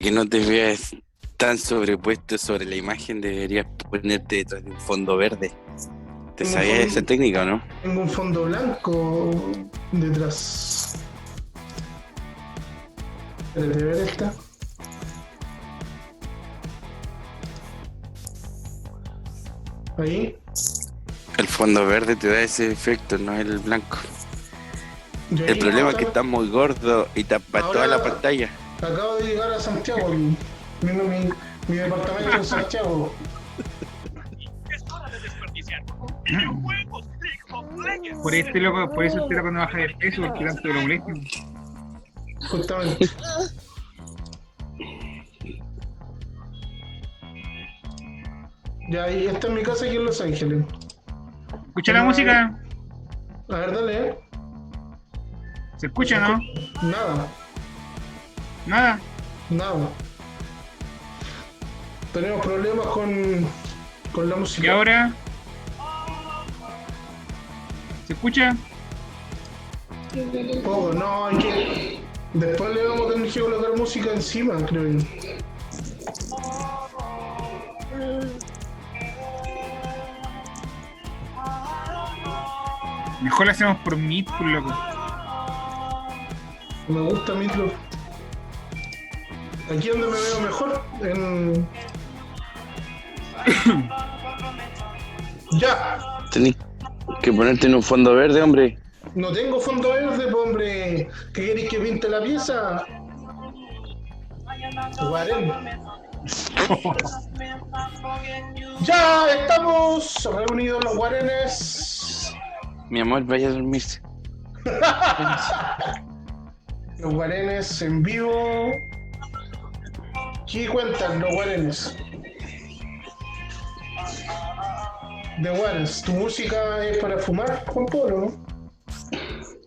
que no te veas tan sobrepuesto sobre la imagen, deberías ponerte detrás de un fondo verde. ¿Te Tengo un sabías esa fondo, técnica o no? tengo un fondo blanco detrás. Espérate, a ver esta. Ahí. El fondo verde te da ese efecto, no el blanco. Y El ahí no, problema es que estás muy gordo y tapas toda la ahora pantalla. acabo de llegar a Santiago. Mi departamento en Santiago. Por eso este loco no baja de peso, porque tanto lo molesta. Justamente. Ya, ahí esta es mi casa aquí en Los Ángeles. ¿Escucha la música? A ver, dale, ¿eh? ¿Se escucha, no? Nada, Nada. nada. Tenemos problemas con la ¿Y música. ahora? ¿Se escucha? Poco, no, hay que. Después le vamos a tener que colocar música encima, creo yo. Mejor lo hacemos por Meet, por loco. Me gusta Meatloaf. Aquí donde me veo mejor, en. ¡Ya! Tenés que ponerte en un fondo verde, hombre. No tengo fondo verde, po, hombre. ¿Qué queréis que pinte la pieza? Guarén. Ya estamos reunidos los guarenes. Mi amor, vaya a dormirse. Los guarenes en vivo. ¿Qué cuentan los guarenes? De Guares, ¿tu música es para fumar, Juan Pablo, no?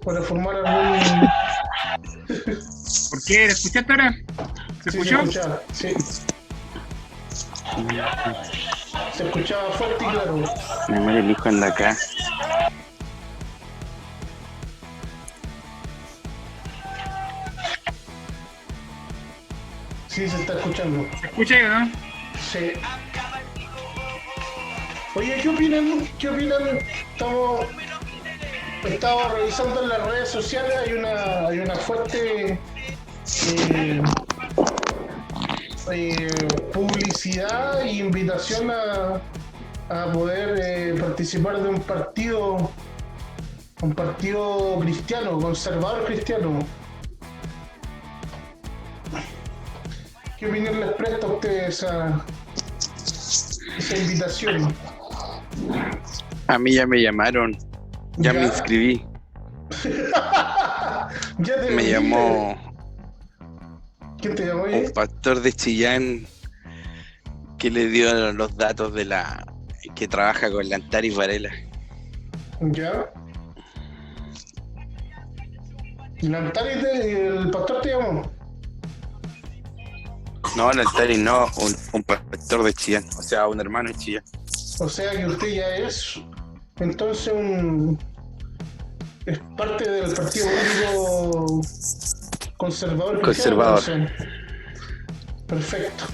¿Para fumar algún...? ¿Por qué? ¿La escuchaste ahora? ¿Se Sí, escuchó? se escuchaba, sí. Se escuchaba fuerte y claro. Mi amor, el hijo anda acá. Sí, se está escuchando. ¿Se escucha o no? Sí. Oye, ¿qué opinan? ¿Qué opinan? Estamos revisando en las redes sociales, hay una fuerte eh, publicidad e invitación a poder participar de un partido cristiano, conservador cristiano. ¿Qué opinión les presta a ustedes esa invitación? A mí ya me llamaron. Ya me inscribí. Ya te Me vendiste. llamó ¿Quién te llamó? un pastor de Chillán que le dio los datos de la que trabaja con la Antares Varela. Ya. ¿Y el pastor te llamó? No, la Antares no, un pastor de Chillán, o sea, un hermano de Chillán. O sea que usted ya es entonces es parte del partido político conservador cristiano. Conservador. Entonces, perfecto.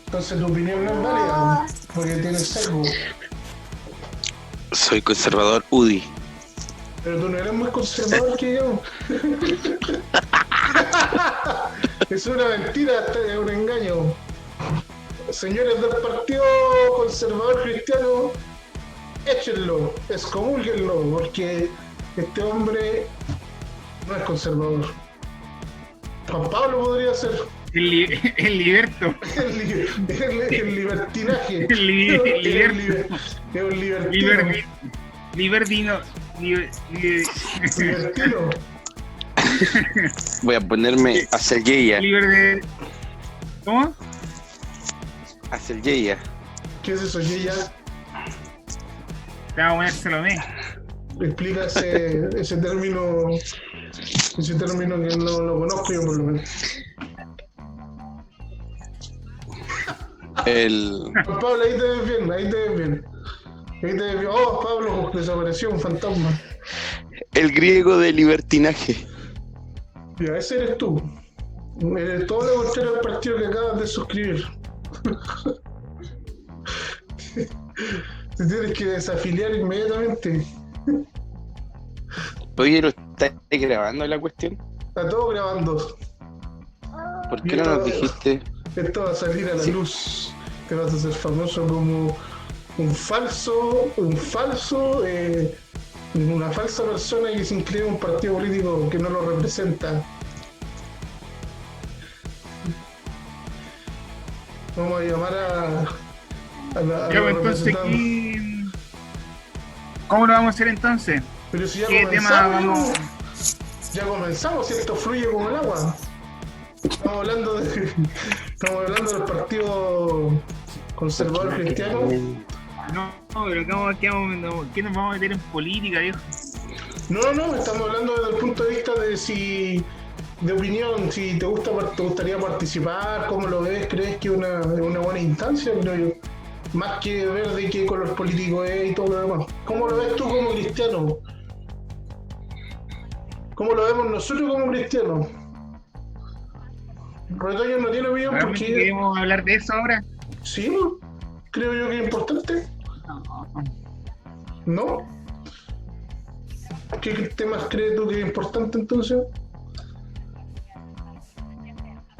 Entonces tu opinión no es válida porque tienes sesgo. Soy conservador UDI. Pero tú no eres más conservador que yo. Es una mentira, es un engaño. Señores del Partido Conservador Cristiano, échenlo, excomúlguenlo, porque este hombre no es conservador. Juan Pablo podría ser El liberto. el libertinaje. Liberto. Es un libertino. Libertino. Libertino. Voy a ponerme hacia el Yeya. ¿Cómo? Hacia el Yeya. ¿Qué es eso, Yeya? Te vamos a poner Salomé. Explica ese término que no lo conozco yo por lo menos. Juan Pablo, ahí te ves bien, ahí te ves bien. Ahí te ves bien. Oh, Pablo, desapareció un fantasma. El griego de libertinaje. Ya, ese eres tú. Todo lo contrario al partido que acabas de suscribir. Te tienes que desafiliar inmediatamente. Oye, ¿lo estás grabando la cuestión? Está todo grabando. ¿Por Y qué no nos dijiste? esto va a salir a la Sí. luz. Te vas a hacer famoso como una falsa persona que se inscribe en un partido político que no lo representa. Vamos a llamar a Ya, los pues, entonces, representantes. ¿cómo lo vamos a hacer entonces? Pero si ya ¿Qué tema comenzamos, vamos? ya comenzamos, si esto fluye como el agua. Estamos hablando del partido conservador cristiano. No, pero ¿qué nos vamos a meter en política, viejo? No, estamos hablando desde el punto de vista de opinión, si te gustaría participar, cómo lo ves, crees que es una buena instancia, creo yo. Más que ver de qué color político es y todo lo demás. ¿Cómo lo ves tú como cristiano? ¿Cómo lo vemos nosotros como cristianos? Retoño no tiene opinión ¿Realmente porque queremos hablar de eso ahora? sí, creo yo que es importante, No. ¿no? ¿Qué temas crees tú que es importante entonces?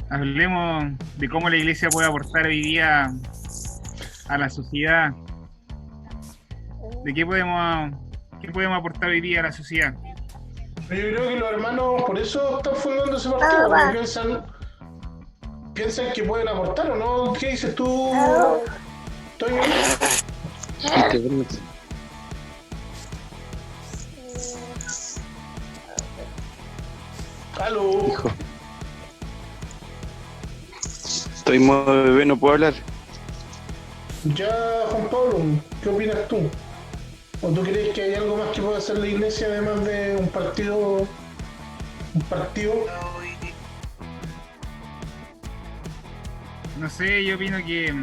Hablemos de cómo la iglesia puede aportar hoy día a la sociedad. ¿De qué podemos aportar hoy día a la sociedad? Pero yo creo que los hermanos por eso están fundando ese partido, porque piensan que pueden aportar, ¿o no? ¿Qué dices tú, Toño? Aló. Hijo. Estoy modo bebé, no puedo hablar. Ya, Juan Pablo, ¿qué opinas tú? ¿O tú crees que hay algo más que puede hacer la iglesia además de un partido? No sé, yo opino que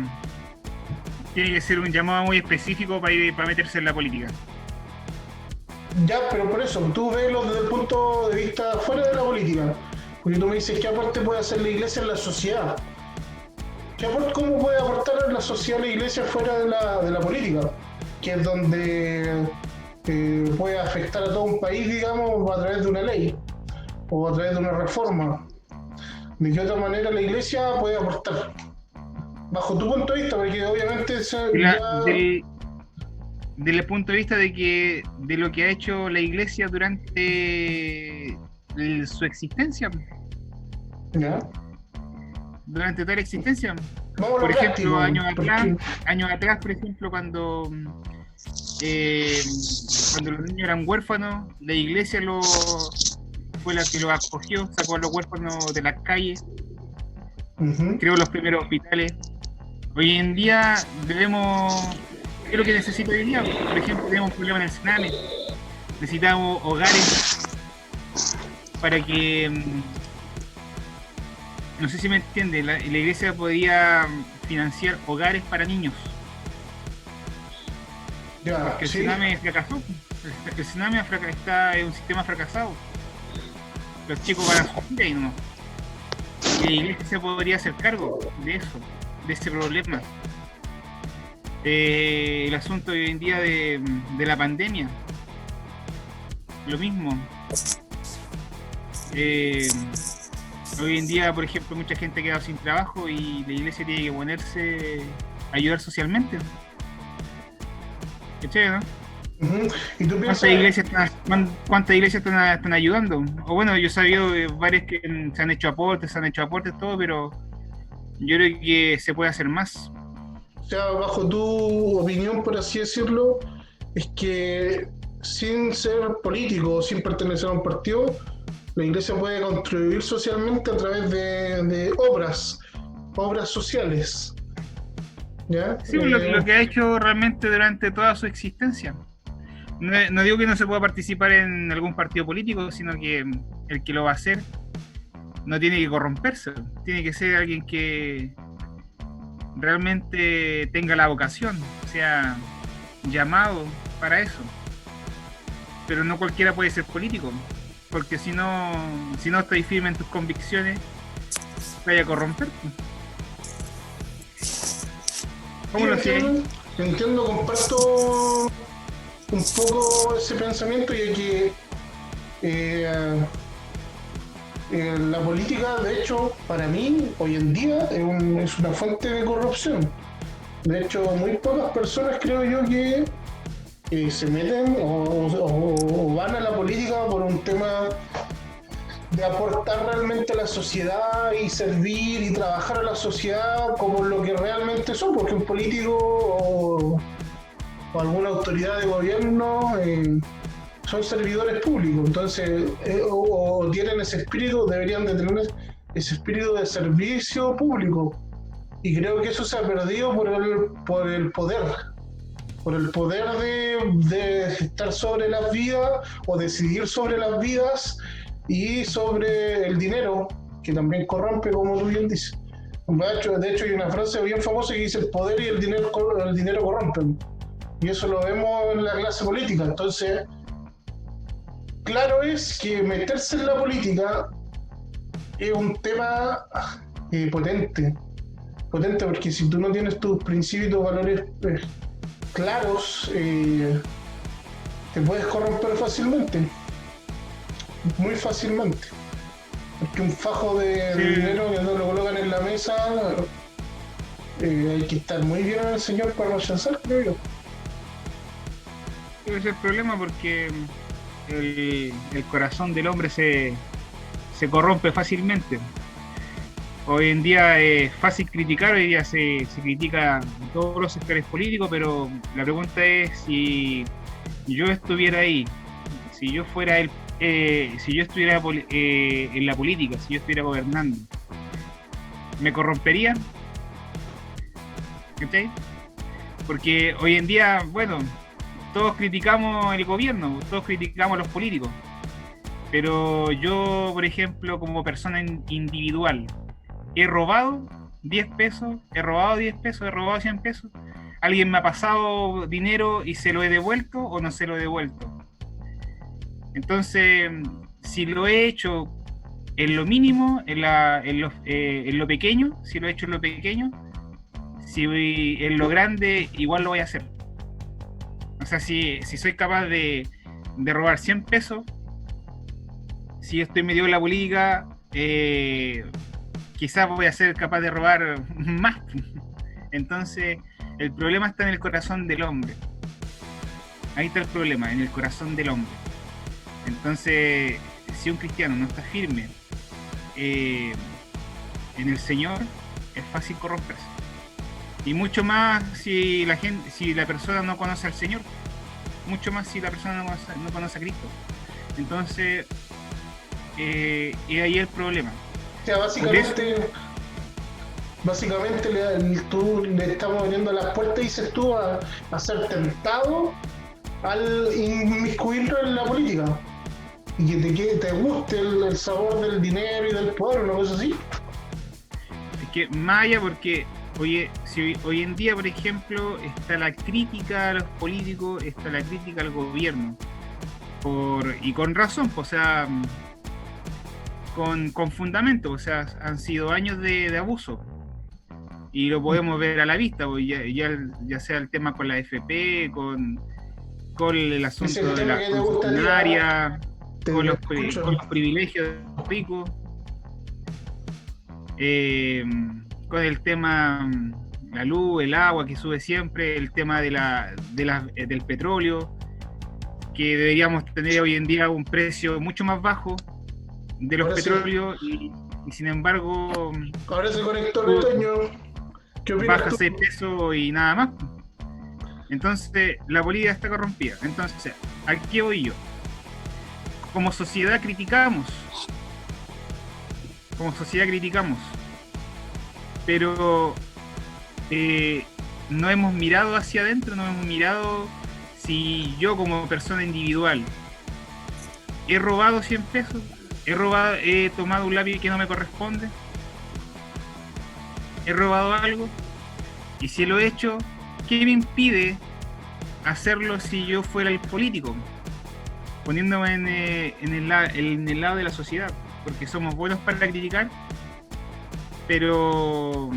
tiene que ser un llamado muy específico para meterse en la política. Ya, pero por eso, tú velo desde el punto de vista fuera de la política. Porque tú me dices, ¿qué aporte puede hacer la iglesia en la sociedad? ¿Cómo puede aportar la sociedad la iglesia fuera de la política? Que es donde puede afectar a todo un país, digamos, a través de una ley o a través de una reforma. ¿De qué otra manera la iglesia puede aportar? Bajo tu punto de vista, porque obviamente Desde el punto de vista de lo que ha hecho la iglesia durante su existencia, ¿Ya? durante toda la existencia. Vamos a lo Por ejemplo, práctico, años atrás, por ejemplo, cuando los niños eran huérfanos, la iglesia fue la que los acogió, sacó a los huérfanos de las calles, creó los primeros hospitales. Hoy en día ¿qué es lo que necesita hoy día? Por ejemplo, tenemos un problema en el Sename, necesitamos hogares para que, no sé si me entiende, la iglesia podría financiar hogares para niños. Ya, Porque el sí. Sename fracasó. El Sename es un sistema fracasado. Los chicos van a sufrir ahí nomás. Y la iglesia se podría hacer cargo de eso, de ese problema. El asunto hoy en día de la pandemia, lo mismo. Hoy en día, por ejemplo, mucha gente ha quedado sin trabajo y la iglesia tiene que ponerse a ayudar socialmente. ¿Cachai, no? ¿Y tú ¿Cuántas piensas? iglesias están ayudando? O bueno, yo he sabido de varias que se han hecho aportes, todo, pero yo creo que se puede hacer más. O sea, bajo tu opinión, por así decirlo, es que sin ser político o sin pertenecer a un partido, la iglesia puede contribuir socialmente a través de obras sociales. ¿Ya? Sí, lo que ha hecho realmente durante toda su existencia. No digo que no se pueda participar en algún partido político, sino que el que lo va a hacer no tiene que corromperse, tiene que ser alguien que realmente tenga la vocación, sea llamado para eso. Pero no cualquiera puede ser político, porque si no estás firme en tus convicciones, vaya a corromper. ¿Cómo lo hacía ahí? Entiendo, comparto un poco ese pensamiento, ya que la política, de hecho, para mí, hoy en día, es una fuente de corrupción. De hecho, muy pocas personas, creo yo, que se meten o van a la política por un tema de aportar realmente a la sociedad y servir y trabajar a la sociedad como lo que realmente son, porque un político o alguna autoridad de gobierno son servidores públicos, entonces o tienen ese espíritu, deberían de tener ese espíritu de servicio público, y creo que eso se ha perdido por el poder de estar sobre las vidas o decidir sobre las vidas y sobre el dinero, que también corrompe, como tú bien dices. De hecho hay una frase bien famosa que dice: el poder y el dinero corrompen, y eso lo vemos en la clase política. Entonces, claro es que meterse en la política es un tema potente, porque si tú no tienes tus principios y tus valores claros, te puedes corromper fácilmente, muy fácilmente, porque un fajo de dinero que no lo colocan en la mesa, hay que estar muy bien en el señor para rechazar, creo yo. Ese es el problema, porque el corazón del hombre se corrompe fácilmente. Hoy en día es fácil criticar, hoy día se critica en todos los sectores políticos, pero la pregunta es: si yo estuviera ahí, si yo fuera si yo estuviera en la política, si yo estuviera gobernando, ¿me corrompería? ¿Cachai? Porque hoy en día, bueno, todos criticamos el gobierno, todos criticamos a los políticos, pero yo, por ejemplo, como persona individual, he robado 10 pesos, he robado 10 pesos, he robado 100 pesos, alguien me ha pasado dinero y se lo he devuelto o no se lo he devuelto. Entonces, si lo he hecho en lo mínimo, en lo pequeño, si lo he hecho en lo pequeño, si en lo grande, igual lo voy a hacer. O sea, si soy capaz de robar 100 pesos, si estoy metido en la política, quizás voy a ser capaz de robar más. Entonces, el problema está en el corazón del hombre. Ahí está el problema, en el corazón del hombre. Entonces, si un cristiano no está firme en el Señor, es fácil corromperse. Y mucho más si la persona no conoce al Señor, mucho más si la persona no conoce a Cristo. Entonces, y ahí el problema. O sea, básicamente tú le estamos abriendo las puertas, dices tú, a ser tentado al inmiscuirlo en la política, y que te guste el sabor del dinero y del poder, una cosa así. Es que más allá, porque si hoy en día, por ejemplo, está la crítica a los políticos, está la crítica al gobierno, y con razón, o sea, con fundamento, o sea, han sido años de abuso, y lo podemos ver a la vista, ya sea el tema con la AFP, con el asunto de la funcionaria, con los privilegios de los ricos, con el tema la luz, el agua que sube siempre, el tema del petróleo, que deberíamos tener hoy en día un precio mucho más bajo de los petróleos, y sin embargo ahora se conectó el otoño. Baja 6 pesos y nada más. Entonces la política está corrompida. Entonces, ¿a qué voy yo? Como sociedad criticamos, pero no hemos mirado hacia adentro, no hemos mirado si yo como persona individual he robado 100 pesos, he tomado un lápiz que no me corresponde, he robado algo, y si lo he hecho, ¿qué me impide hacerlo si yo fuera el político? Poniéndome en el lado de la sociedad, porque somos buenos para criticar, pero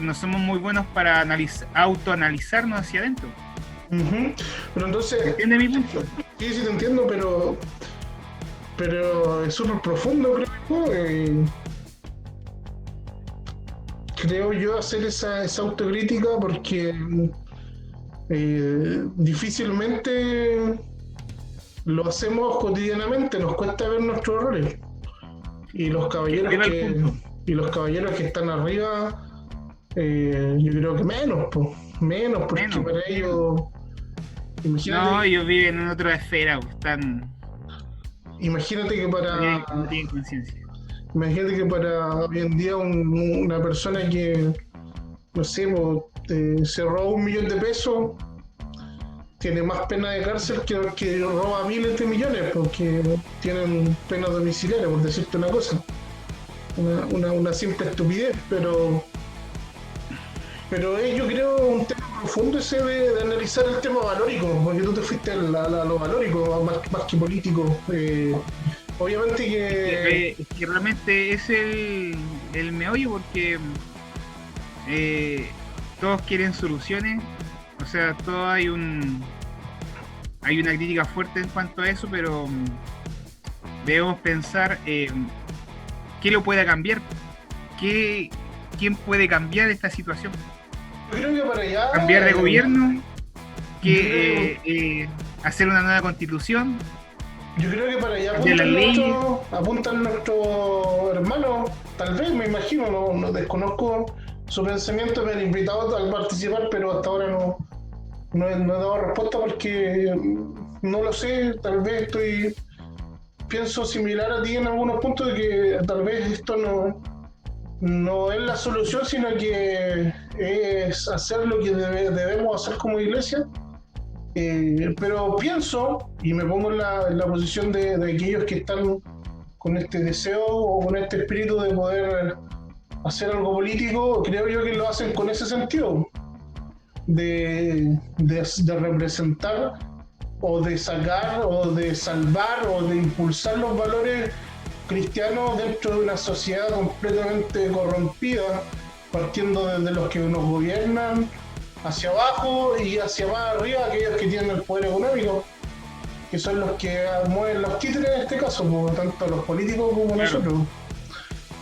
no somos muy buenos para autoanalizarnos hacia adentro. Pero entonces... ¿Entiendes mi punto? Sí, te entiendo, pero es súper profundo, creo. Creo yo hacer esa autocrítica porque difícilmente lo hacemos cotidianamente, nos cuesta ver nuestros errores. Y los caballeros que están arriba, yo creo que menos, porque para ellos... No, ellos viven en otra esfera, están... Imagínate que No tienen conciencia. Imagínate que para hoy en día una persona que, no sé, se roba $1 millón de pesos, tiene más pena de cárcel que roba miles de millones, porque tienen pena domiciliaria, por decirte una cosa. Una simple estupidez, pero yo creo un tema profundo ese de analizar el tema valórico, porque tú te fuiste a lo valórico más que político. Obviamente que... Es que realmente es el meollo, porque todos quieren soluciones, o sea, hay una crítica fuerte en cuanto a eso, pero debemos pensar qué lo puede cambiar, quién puede cambiar esta situación. Yo creo que para allá... Cambiar de gobierno, hacer una nueva constitución. Yo creo que para allá apuntan nuestros hermanos, tal vez, me imagino, no desconozco su pensamiento, me han invitado a participar, pero hasta ahora no he dado respuesta porque no lo sé, tal vez pienso similar a ti en algunos puntos de que tal vez esto no es la solución, sino que es hacer lo que debemos hacer como iglesia. Pero pienso, y me pongo en la posición de aquellos que están con este deseo o con este espíritu de poder hacer algo político, creo yo que lo hacen con ese sentido, de representar o de sacar o de salvar o de impulsar los valores cristianos dentro de una sociedad completamente corrompida, partiendo desde los que nos gobiernan hacia abajo y hacia más arriba aquellos que tienen el poder económico, que son los que mueven los títeres en este caso, tanto los políticos como nosotros.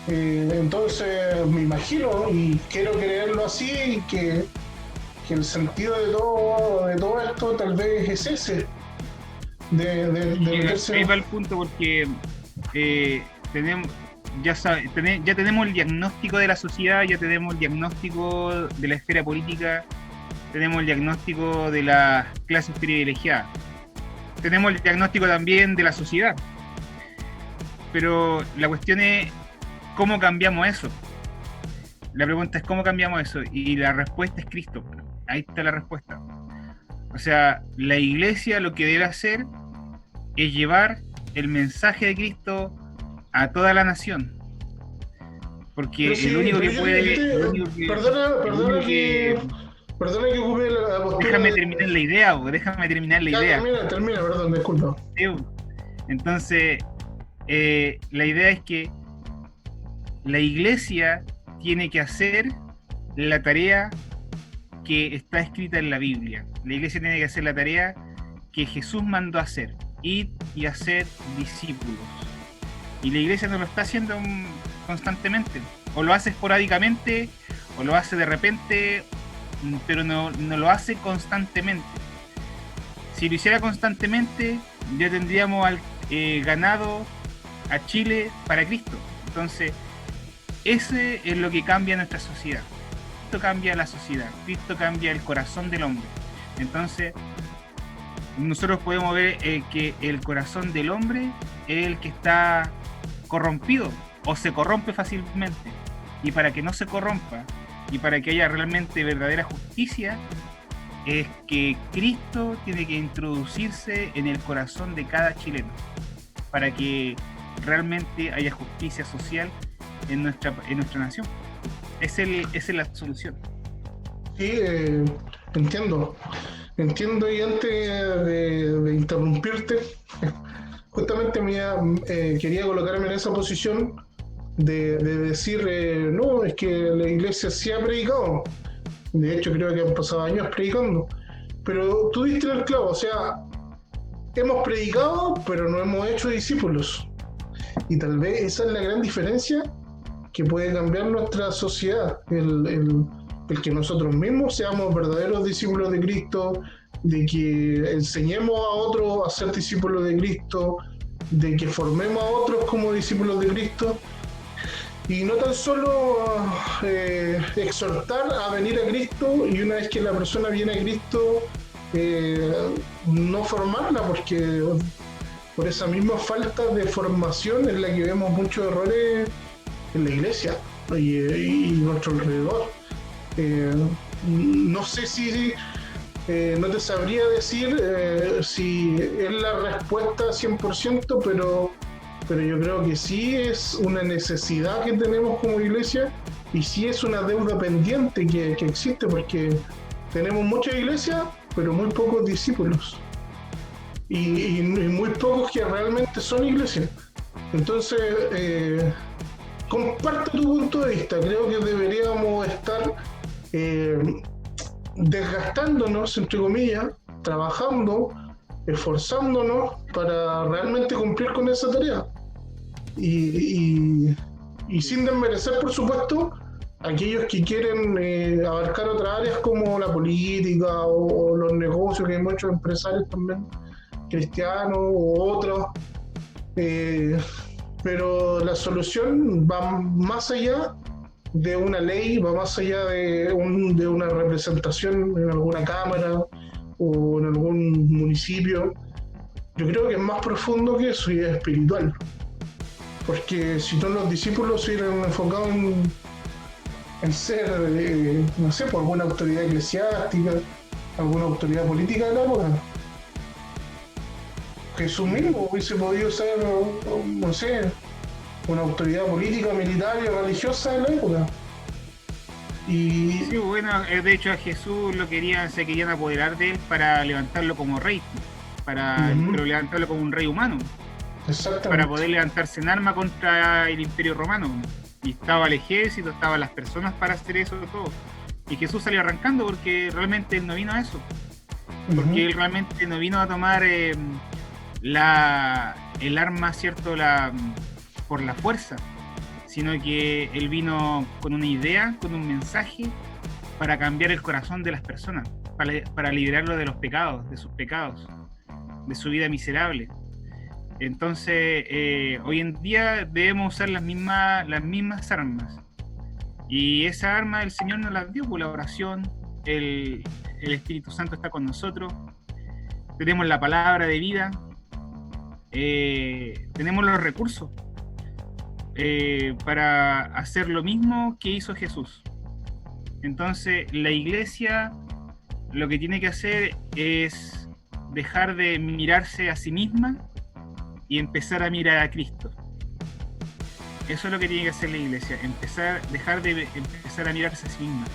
Entonces me imagino y quiero creerlo así, que el sentido de todo esto tal vez es ese, de meterse... Ahí va el punto, porque ya tenemos el diagnóstico de la sociedad, ya tenemos el diagnóstico de la esfera política, tenemos el diagnóstico de las clases privilegiadas, tenemos el diagnóstico también de la sociedad, pero la cuestión es ¿cómo cambiamos eso? La pregunta es ¿cómo cambiamos eso? Y la respuesta es Cristo. Ahí está la respuesta. O sea, la iglesia lo que debe hacer es llevar el mensaje de Cristo a toda la nación, porque el único que puede... Perdona que ocupe la postura. Déjame terminar la idea. Termina, perdón, disculpa. Entonces, la idea es que la iglesia tiene que hacer la tarea que está escrita en la Biblia. La iglesia tiene que hacer la tarea que Jesús mandó a hacer, ir y hacer discípulos. Y la iglesia no lo está haciendo constantemente, o lo hace esporádicamente, o lo hace de repente, pero no lo hace constantemente. Si lo hiciera constantemente, ya tendríamos ganado a Chile para Cristo. Entonces, ese es lo que cambia nuestra sociedad. Cristo cambia la sociedad, Cristo cambia el corazón del hombre. Entonces, nosotros podemos ver que el corazón del hombre es el que está corrompido o se corrompe fácilmente. Y para que no se corrompa y para que haya realmente verdadera justicia, es que Cristo tiene que introducirse en el corazón de cada chileno para que realmente haya justicia social en nuestra nación. Esa es la solución. Sí, entiendo, y antes de interrumpirte, justamente quería colocarme en esa posición de decir, no, es que la iglesia sí ha predicado. De hecho, creo que han pasado años predicando. Pero tú diste en el clavo, o sea, hemos predicado, pero no hemos hecho discípulos. Y tal vez esa es la gran diferencia que puede cambiar nuestra sociedad. El que nosotros mismos seamos verdaderos discípulos de Cristo, de que enseñemos a otros a ser discípulos de Cristo, de que formemos a otros como discípulos de Cristo. Y no tan solo exhortar a venir a Cristo, y una vez que la persona viene a Cristo, no formarla, porque por esa misma falta de formación es la que vemos muchos errores en la iglesia y nuestro alrededor. No sé si no te sabría decir si es la respuesta 100%, pero yo creo que sí es una necesidad que tenemos como iglesia, y sí es una deuda pendiente que existe, porque tenemos muchas iglesias pero muy pocos discípulos y muy pocos que realmente son iglesias. Entonces comparto tu punto de vista. Creo que deberíamos estar desgastándonos, entre comillas, trabajando, esforzándonos para realmente cumplir con esa tarea. Y sin desmerecer, por supuesto, aquellos que quieren abarcar otras áreas como la política o los negocios, que hay muchos empresarios también cristianos u otros. Pero la solución va más allá de una ley, va más allá de una representación en alguna cámara o en algún municipio. Yo creo que es más profundo que eso y es espiritual. Porque si no, los discípulos se hubieran enfocado en ser, no sé, por alguna autoridad eclesiástica, alguna autoridad política de la época. Jesús mismo hubiese podido ser, no sé, una autoridad política, militar y religiosa de la época. Y sí, bueno, de hecho a Jesús se querían apoderar de él para levantarlo como rey, pero levantarlo como un rey humano, para poder levantarse en arma contra el Imperio Romano. Y estaba el ejército, estaban las personas para hacer eso todo. Y Jesús salió arrancando porque realmente él no vino a eso. Porque él realmente no vino a tomar el arma, ¿cierto?, por la fuerza, sino que él vino con una idea, con un mensaje para cambiar el corazón de las personas, para liberarlo de los pecados, de sus pecados, de su vida miserable. Entonces, hoy en día debemos usar las mismas armas. Y esa arma el Señor nos las dio por la oración. El Espíritu Santo está con nosotros. Tenemos la palabra de vida. Tenemos los recursos para hacer lo mismo que hizo Jesús. Entonces, la iglesia lo que tiene que hacer es dejar de mirarse a sí misma y empezar a mirar a Cristo. Eso es lo que tiene que hacer la iglesia, dejar de empezar a mirarse a sí misma.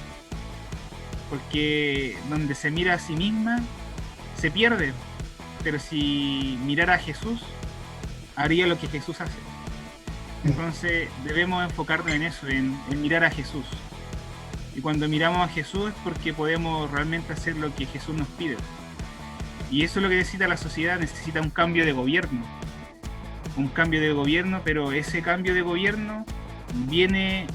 Porque donde se mira a sí misma, se pierde. Pero si mirara a Jesús, haría lo que Jesús hace. Entonces debemos enfocarnos en eso, en mirar a Jesús. Y cuando miramos a Jesús es porque podemos realmente hacer lo que Jesús nos pide. Y eso es lo que necesita la sociedad, necesita un cambio de gobierno. Un cambio de gobierno, pero ese cambio de gobierno viene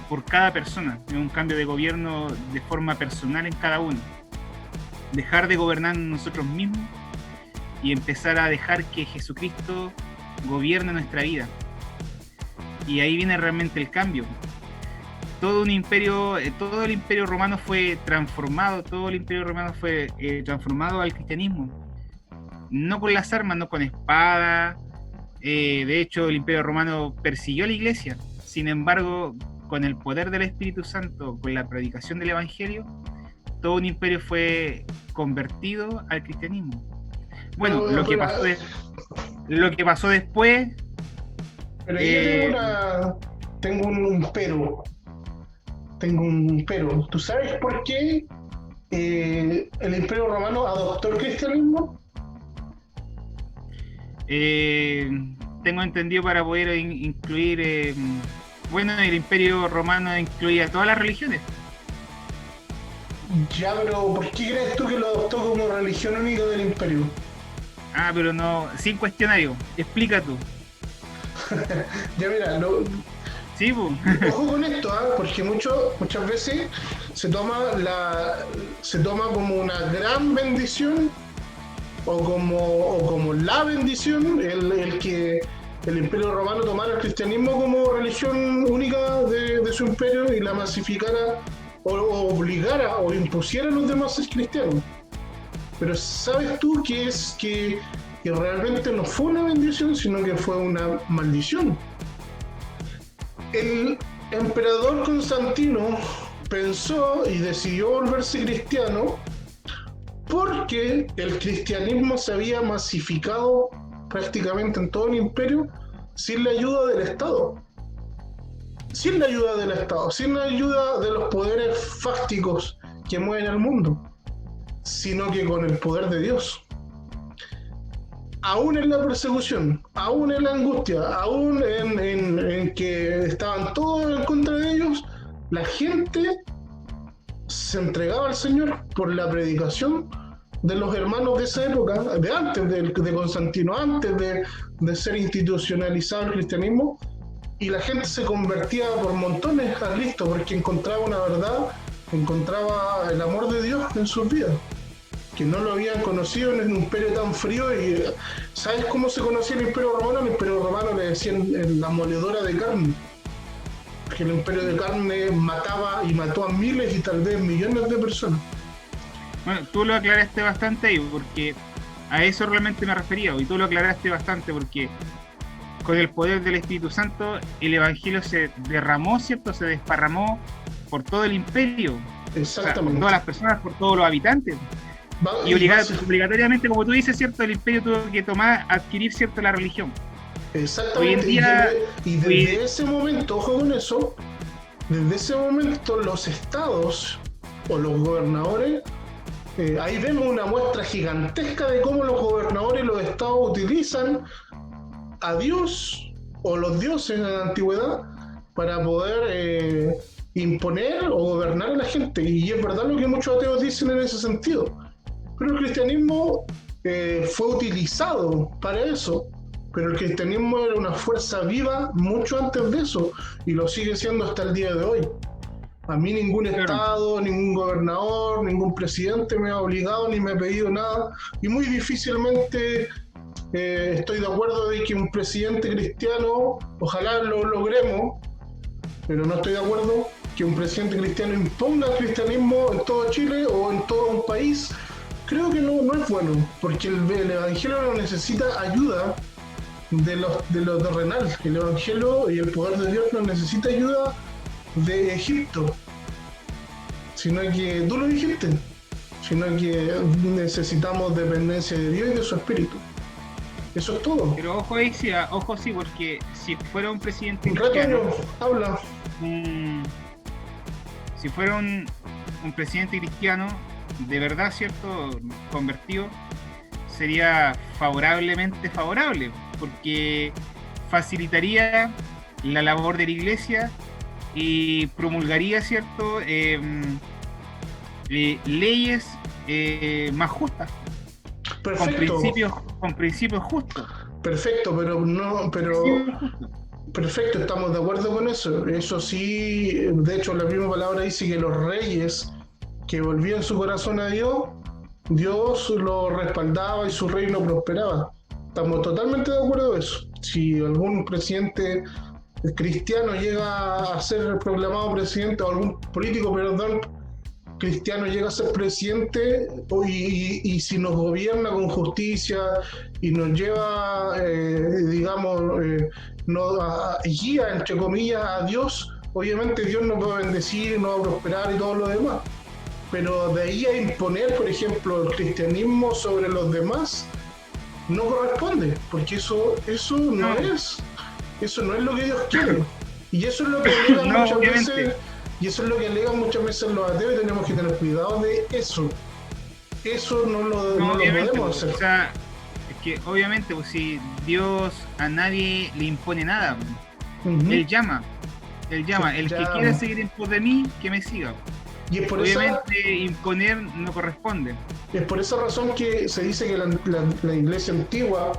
por cada persona. Es un cambio de gobierno de forma personal en cada uno. Dejar de gobernar nosotros mismos y empezar a dejar que Jesucristo gobierne nuestra vida. Y ahí viene realmente el cambio. Todo el imperio romano fue transformado, transformado al cristianismo. No con las armas, no con espada. De hecho, el Imperio Romano persiguió a la iglesia. Sin embargo, con el poder del Espíritu Santo, con la predicación del Evangelio, todo un imperio fue convertido al cristianismo. Bueno, lo que pasó después... Pero yo tengo un pero. ¿Tú sabes por qué el Imperio Romano adoptó el cristianismo? tengo entendido, para poder incluir, bueno, el Imperio Romano incluía todas las religiones. Ya, pero ¿por qué crees tú que lo adoptó como religión única del imperio? Ah, pero no, sin cuestionario. Explica tú. Ya mira, Sí, pues. ojo con esto, porque muchas veces se toma como una gran bendición o como la bendición el que el Imperio Romano tomara el cristianismo como religión única de su imperio y la masificara o obligara o impusiera a los demás a ser cristianos. Pero ¿sabes tú que realmente no fue una bendición, sino que fue una maldición? El emperador Constantino pensó y decidió volverse cristiano porque el cristianismo se había masificado prácticamente en todo el imperio sin la ayuda del Estado. Sin la ayuda del Estado, sin la ayuda de los poderes fácticos que mueven el mundo, sino que con el poder de Dios. Aún en la persecución, aún en la angustia, aún en que estaban todos en contra de ellos, la gente se entregaba al Señor por la predicación de los hermanos de esa época, de antes de Constantino, antes de ser institucionalizado el cristianismo, y la gente se convertía por montones a Cristo porque encontraba una verdad, encontraba el amor de Dios en sus vidas, que no lo habían conocido en un imperio tan frío. Y ¿sabes cómo se conocía el Imperio Romano? El Imperio Romano le decían la moledora de carne, porque el Imperio de carne mataba y mató a miles y tal vez millones de personas. Bueno, tú lo aclaraste bastante ahí, porque a eso realmente me refería, y tú lo aclaraste bastante, porque con el poder del Espíritu Santo el Evangelio se derramó, ¿cierto? Se desparramó por todo el imperio. Exactamente. O sea, por todas las personas, por todos los habitantes. Y obligatoriamente, como tú dices, ¿cierto? El imperio tuvo que adquirir, ¿cierto?, la religión. Exactamente. Hoy en día, y desde ese momento, ojo con eso, desde ese momento los estados o los gobernadores, ahí vemos una muestra gigantesca de cómo los gobernadores y los estados utilizan a Dios o los dioses en la antigüedad para poder imponer o gobernar a la gente. Y es verdad lo que muchos ateos dicen en ese sentido. Pero el cristianismo fue utilizado para eso. Pero el cristianismo era una fuerza viva mucho antes de eso y lo sigue siendo hasta el día de hoy. A mí ningún estado, ningún gobernador, ningún presidente me ha obligado ni me ha pedido nada, y muy difícilmente estoy de acuerdo de que un presidente cristiano, ojalá lo logremos, pero no estoy de acuerdo que un presidente cristiano imponga el cristianismo en todo Chile o en todo un país. Creo que no es bueno, porque el evangelio no necesita ayuda de lo terrenal. El evangelio y el poder de Dios no necesita ayuda de Egipto, sino que tú lo dijiste, sino que necesitamos dependencia de Dios y de su espíritu. Eso es todo. Pero ojo ahí, sí, porque si fuera un presidente cristiano, habla. Si fuera un presidente cristiano de verdad, ¿cierto?, convertido, sería favorablemente favorable, porque facilitaría la labor de la iglesia y promulgaría, ¿cierto?, leyes más justas. Perfecto. Con principios justos. Perfecto, perfecto, estamos de acuerdo con eso. Eso sí, de hecho la misma palabra dice que los reyes que volvían su corazón a Dios, Dios lo respaldaba y su reino prosperaba. Estamos totalmente de acuerdo en eso. Si algún presidente cristiano llega a ser proclamado presidente, o algún político, perdón, cristiano llega a ser presidente, y si nos gobierna con justicia y nos lleva, guía, entre comillas, a Dios, obviamente Dios nos va a bendecir, nos va a prosperar y todo lo demás. Pero de ahí a imponer, por ejemplo, el cristianismo sobre los demás, no corresponde, porque eso no es lo que Dios quiere. Y eso es lo que alegan muchas veces. Y eso es lo que alegan muchas veces los ateos, y tenemos que tener cuidado de eso. Eso no lo podemos hacer. O sea, es porque obviamente, pues si Dios a nadie le impone nada, Ujú. Él llama, el llama. que quiera seguir en pos de mí, que me siga. Y es por Obviamente imponer no corresponde. esa razón que se dice que la iglesia antigua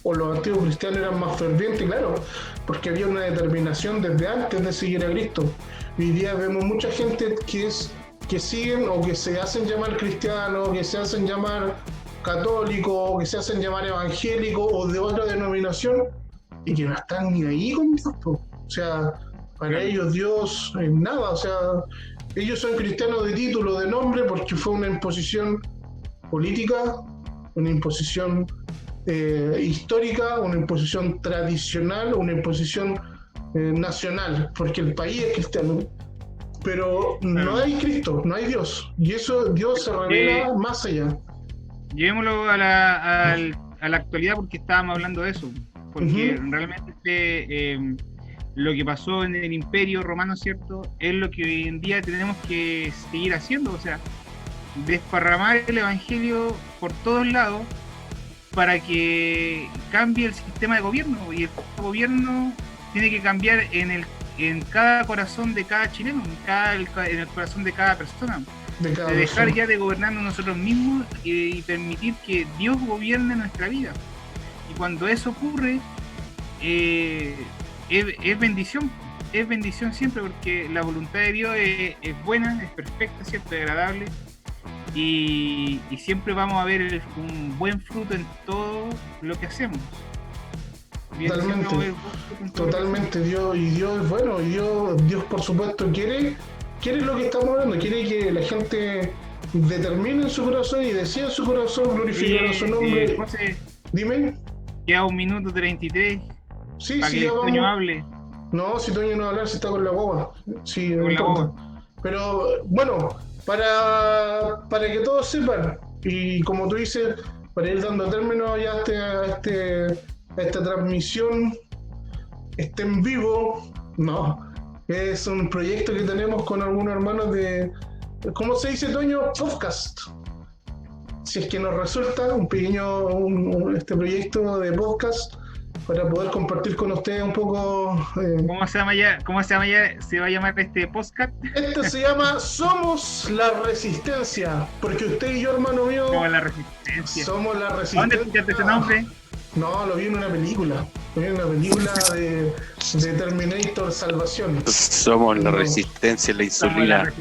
o los antiguos cristianos eran más fervientes, claro, porque había una determinación desde antes de seguir a Cristo. Hoy día vemos mucha gente que siguen o que se hacen llamar cristianos, que se hacen llamar católicos, que se hacen llamar evangélicos o de otra denominación y que no están ni ahí con Dios. O sea, para ellos Dios es nada, o sea, ellos son cristianos de título, de nombre, porque fue una imposición política, una imposición histórica, una imposición tradicional, una imposición nacional, porque el país es cristiano. Pero no hay Cristo, no hay Dios, y eso Dios se revela más allá. Llevémoslo a la actualidad, porque estábamos hablando de eso, porque realmente lo que pasó en el Imperio Romano, ¿cierto?, es lo que hoy en día tenemos que seguir haciendo, o sea, desparramar el Evangelio por todos lados para que cambie el sistema de gobierno, y el gobierno tiene que cambiar en cada corazón de cada chileno, en el corazón de cada persona, de dejar ya de gobernarnos nosotros mismos y permitir que Dios gobierne nuestra vida. Y cuando eso ocurre, es bendición siempre, porque la voluntad de Dios es buena, es perfecta, ¿cierto?, es agradable, y siempre vamos a ver un buen fruto en todo lo que hacemos. Totalmente, Dios es bueno, y Dios por supuesto quiere lo que estamos hablando, quiere que la gente determine en su corazón y decida en su corazón glorificar a su nombre. José, dime. Queda 1 minuto 33. Sí, para sí, que Toño hable. No, si Toño no va a hablar, si está con la guagua. Sí, con la guagua. Pero bueno, para que todos sepan, y como tú dices, para ir dando término ya a esta transmisión, en vivo, no, es un proyecto que tenemos con algunos hermanos de, ¿cómo se dice, Toño? Podcast. Si es que nos resulta un pequeño este proyecto de podcast para poder compartir con ustedes un poco. ¿Cómo se llama ya? ¿Se va a llamar este podcast? Este se llama Somos la Resistencia, porque usted y yo, hermano mío, somos la Resistencia. Somos la Resistencia. ¿Dónde escuchaste ese nombre? No, lo vi en una película. De Terminator Salvación. Somos la Resistencia, la insulina.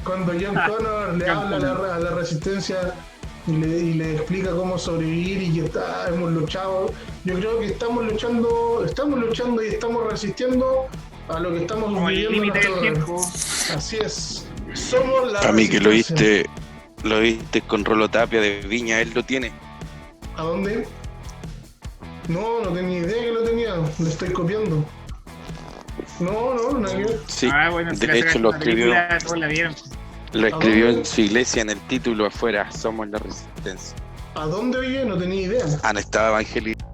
Cuando John Connor le habla a la Resistencia y le explica cómo sobrevivir y que hemos luchado. Yo creo que estamos luchando y estamos resistiendo a lo que estamos viviendo. Así es. Somos la Resistencia. A mí que lo viste con Rolo Tapia de Viña, él lo tiene. ¿A dónde? No tenía idea que lo tenía, lo estoy copiando. No, nadie. Sí, bueno, de hecho lo escribió. Lo escribió dónde? en su iglesia, en el título afuera, Somos la Resistencia. ¿A dónde, oye? No tenía idea. No estaba evangelizando.